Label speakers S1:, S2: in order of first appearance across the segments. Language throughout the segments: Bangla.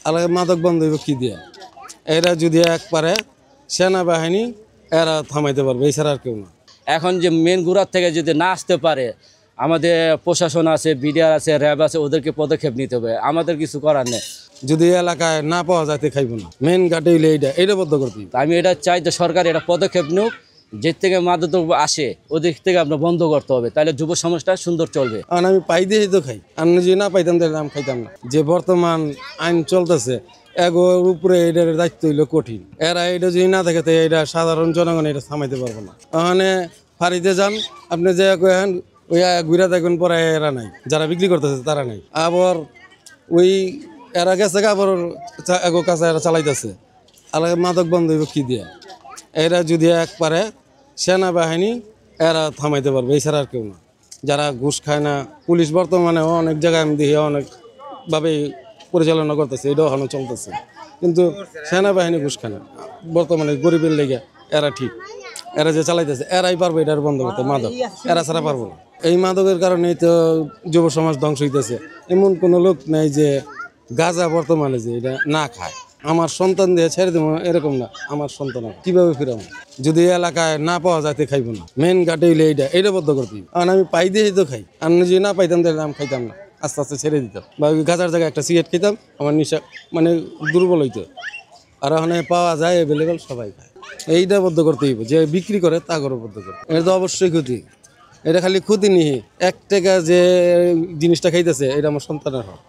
S1: আলাদা মাদক বন্ধ হইব কি দিয়ে? এরা যদি একবারে সেনাবাহিনী এরা থামাইতে পারবে, এছাড়া আর কেউ না।
S2: এখন যে মেন গুড়ার থেকে যদি না আসতে পারে, আমাদের প্রশাসন আছে, বিডিআর আছে, র্যাব আছে, ওদেরকে পদক্ষেপ নিতে হবে। আমাদের কিছু করার নেই।
S1: যদি এলাকায় না পাওয়া যাইতে খাইব না, মেন ঘাটে হইলে এইটা বদ্ধ করতে হবে।
S2: আমি এটা চাই যে সরকার এটা পদক্ষেপ নিক, যে থেকে মাদকদ্রব্য আসে ওদের থেকে আপনার বন্ধ করতে হবে, তাহলে যুব সমাজটা সুন্দর চলবে।
S1: কারণ আমি পাই দিয়েই তো খাই, আমি যদি না পাইতাম তাহলে আমি খাইতাম না। যে বর্তমান আইন চলতেছে এগোর উপরে এটার দায়িত্ব হইলো কঠিন। এরা এটা যদি না থাকে তো এটা সাধারণ জনগণ এটা থামাইতে পারবো না। ওখানে ফাঁড়িতে যান, আপনি যে কেন ওই ঘুরে দেখবেন পরে এরা নাই, যারা বিক্রি করতেছে তারা নাই। আবার ওই এরা গেছে আবার এগো কাছে এরা চালাইতেছে। আলাদা মাদক বন্ধ হইব কি দিয়ে? এরা যদি একবারে সেনাবাহিনী এরা থামাইতে পারবে, এছাড়া আর কেউ না। যারা ঘুষ খায় না, পুলিশ বর্তমানে অনেক জায়গায় আমি দেখি অনেকভাবেই পরিচালনা করতেছে, এটাও এখনো চলতেছে। কিন্তু সেনাবাহিনী ঘুষ খায় না বর্তমানে, গরিবের লেগে এরা ঠিক। এরা যে চালাইতেছে এরাই পারবে এটার বন্ধ করতে, মাদক এরা ছাড়া পারবো না। এই মাদকের কারণেই তো যুব সমাজ ধ্বংস হইতেছে। এমন কোনো লোক নেই যে গাঁজা বর্তমানে যে এটা না খায়। আমার সন্তান দিয়ে ছেড়ে দেবো এরকম না, আমার সন্তান কিভাবে ফিরাবো? যদি এলাকায় না পাওয়া যাইতে খাইব না, মেন ঘাটে হইলে এইটা বদ্ধ করতে হবে। কারণ আমি পাই দিয়েই তো খাই, আমি যদি না পাইতাম তাহলে আমি খাইতাম না, আস্তে আস্তে ছেড়ে দিতাম। বা ওই গাঁজার জায়গায় একটা সিগারেট খেতাম, আমার নেশা মানে দুর্বল হইতো। আর ওখানে পাওয়া যায় অ্যাভেলেবেল, সবাই খায়। এইটা বদ্ধ করতে হইব, যে বিক্রি করে তা করে বদ্ধ করে। এটা তো অবশ্যই ক্ষতি। এটা খালি ক্ষতি নিহি, 1 টাকা যে জিনিসটা খাইতেছে এটা আমার সন্তানের হক,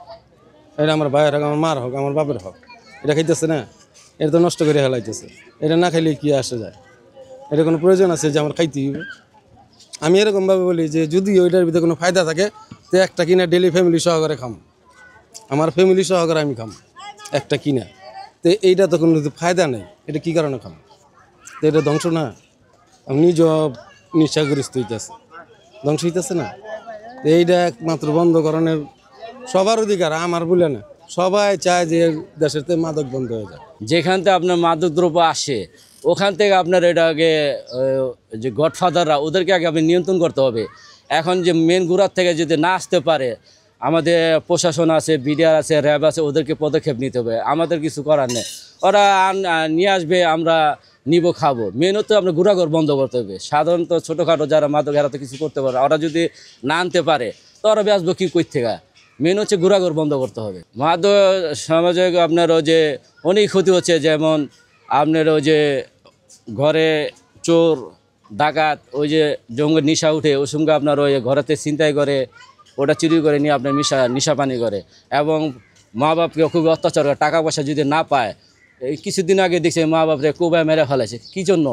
S1: এটা আমার ভাইয়ের হোক, আমার মার হোক, আমার বাপের হোক, এটা খাইতেছে না, এটা তো নষ্ট করে হেলাইতেছে। এটা না খাইলে কি আসে যায়? এটা কোনো প্রয়োজন আছে যে আমার খাইতে হইব? আমি এরকমভাবে বলি যে যদি ওইটার ভিতরে কোনো ফায়দা থাকে তো একটা কিনা ডেলি ফ্যামিলি সহকারে খাম, আমার ফ্যামিলি সহকারে আমি খাম একটা কিনা। তো এইটা তো কোনো ফায়দা নেই, এটা কী কারণে খাম? তো এটা ধ্বংস না? আমি নিজ নিঃসাগ্রস্ত হইতেছে, ধ্বংস হইতেছে না? তো এইটা একমাত্র বন্ধ করানোর সবার অধিকার, আমার বলে না, সবাই চায় যে দেশের থেকে মাদক বন্ধ হয়ে যায়।
S2: যেখান থেকে আপনার মাদকদ্রব্য আসে ওখান থেকে আপনার এটাকে যে গডফাদাররা ওদেরকে আগে আপনি নিয়ন্ত্রণ করতে হবে। এখন যে মেন গুড়ার থেকে যদি না আসতে পারে, আমাদের প্রশাসন আছে, বিডিআর আছে, র্যাব আছে, ওদেরকে পদক্ষেপ নিতে হবে। আমাদের কিছু করার নেই। ওরা নিয়ে আসবে, আমরা নিব, খাবো। মেন হচ্ছে আপনার গুড়াঘর বন্ধ করতে হবে। সাধারণত ছোটোখাটো যারা মাদক, এরা তো কিছু করতে পারে, ওরা যদি না আনতে পারে তো ওরা বেসবো কি কই থেকে? মেন হচ্ছে গুড়াঘর বন্ধ করতে হবে। মাদক সমাজে আপনার ওই যে অনেক ক্ষতি হচ্ছে, যেমন আপনার ওই যে ঘরে চোর ডাকাত, ওই যে জঙ্গল নিশা উঠে ওর সঙ্গে আপনার ওই ঘরেতে ছিনতাই করে, ওটা চুরি করে নিয়ে আপনার নিশা পানি করে, এবং মা বাপকে খুব অত্যাচার করে। টাকা পয়সা যদি না পায়, এই কিছুদিন আগে দেখছে মা বাপরে কোবায় মেরে ফেলেছে। কী জন্য?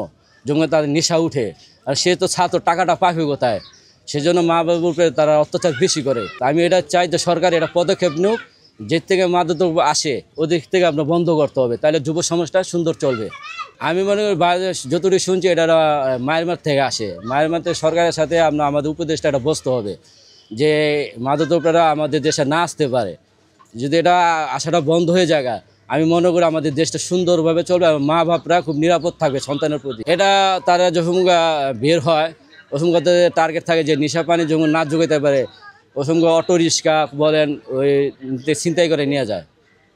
S2: জঙ্গলে তাদের নেশা উঠে, আর সে তো ছাত্র, টাকাটা পাবে কোথায়? সেজন্য মা বাবার উপরে তারা অত্যাচার বেশি করে। আমি এটা চাই যে সরকার এটা পদক্ষেপ নিক, যে থেকে মাদকদ্রব্য আসে ওদের থেকে আপনার বন্ধ করতে হবে, তাহলে যুব সমাজটা সুন্দর চলবে। আমি মনে করি বাইরে যতটুকু শুনছি এটা মায়ের থেকে আসে। মায়ের থেকে সরকারের সাথে আমাদের উপদেশটা এটা বসতে হবে যে মাদকদ্রব্যটা আমাদের দেশে না আসতে পারে। যদি এটা আসাটা বন্ধ হয়ে যায়, আমি মনে করি আমাদের দেশটা সুন্দরভাবে চলবে, এবং মা বাপরা খুব নিরাপদ থাকবে সন্তানের প্রতি। এটা তারা যখন বের হয় অসংখ্য টার্গেট থাকে যে নেশা পানি যখন না যোগাইতে পারে, অসংখ্য অটো রিক্সা বলেন ওই ছিনতাই করে নিয়ে যায়।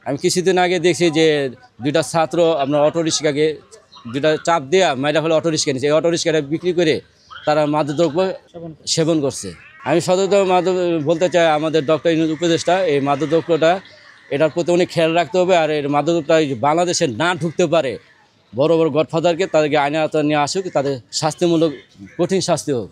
S2: আমি কিছুদিন আগে দেখছি যে 2টা ছাত্র আপনার অটো রিক্সাকে 2টা চাপ দেওয়া মাইরা ফেলে অটো রিক্সা নিচ্ছে। এই অটো রিক্সাটা বিক্রি করে তারা মাদকদ্রব্য সেবন করছে। আমি সতত মাদক বলতে চাই, আমাদের ডক্টর ইউনূস উপদেষ্টা এই মাদকদ্রব্যটা এটার প্রতি অনেক খেয়াল রাখতে হবে। আর এর মাদকদ্রব্যটা বাংলাদেশে না ঢুকতে পারে, বড় বড় গডফাদারকে তাদেরকে আইনের আওতায় নিয়ে আসুক, তাদের শাস্তিমূলক কঠিন শাস্তি হোক।